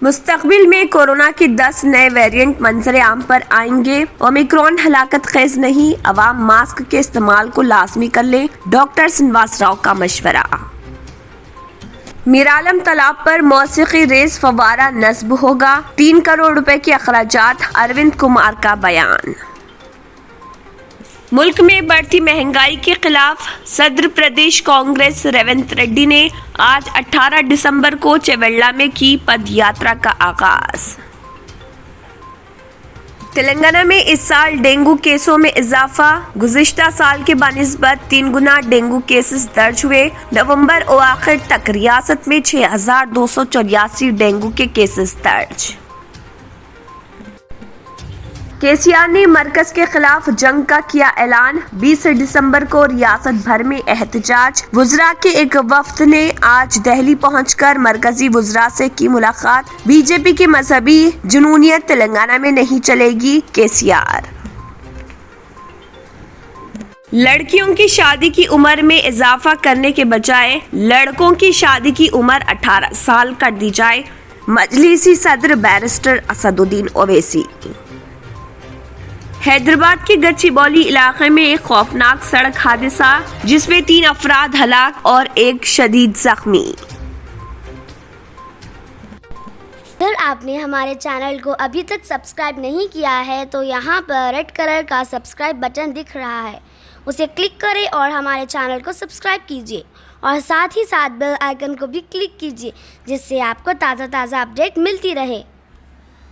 मुस्तकबिल में कोरोना के 10 नए वेरिएंट मंजर आम पर आएंगे। ओमिक्रॉन हलाकत खेज नहीं, अवाम मास्क के इस्तेमाल को लाजमी कर ले, डॉक्टर श्रीनिवास राव का मशवरा। मीरालम तालाब पर मौसीकी रेस फवारा नस्ब होगा, 3 करोड़ रुपए के अखराजात, अरविंद कुमार का बयान। मुल्क में बढ़ती महंगाई के खिलाफ सदर प्रदेश कांग्रेस रेवंत रेड्डी ने आज 18 दिसंबर को चेवेल्ला में की पदयात्रा का आगाज। तेलंगाना में इस साल डेंगू केसों में इजाफा, गुज़िश्ता साल के बनिस्बत 3 गुना डेंगू केसेस दर्ज हुए। नवंबर और आखिर तक रियासत में 6284 डेंगू के केसेस दर्ज। केसीआर ने मरकज के खिलाफ जंग का किया ऐलान, 20 दिसंबर को रियासत भर में एहतजाज। वुज़रा के एक वफ्द ने आज दिल्ली पहुंचकर मरकजी वुज़रा से की मुलाकात। बीजेपी की मजहबी जुनूनियत तेलंगाना में नहीं चलेगी, केसीआर। लड़कियों की शादी की उम्र में इजाफा करने के बजाय लड़कों की शादी की उम्र 18 साल कर दी जाए, मजलिसी सदर बैरिस्टर असदुद्दीन ओवैसी। हैदराबाद के गच्चीबौली इलाके में एक खौफनाक सड़क हादसा, जिसमें 3 अफराद हलाक और 1 शदीद जख्मी। अगर आपने हमारे चैनल को अभी तक सब्सक्राइब नहीं किया है तो यहाँ पर रेड कलर का सब्सक्राइब बटन दिख रहा है, उसे क्लिक करें और हमारे चैनल को सब्सक्राइब कीजिए और साथ ही साथ बेल आइकन को भी क्लिक कीजिए, जिससे आपको ताज़ा अपडेट मिलती रहे।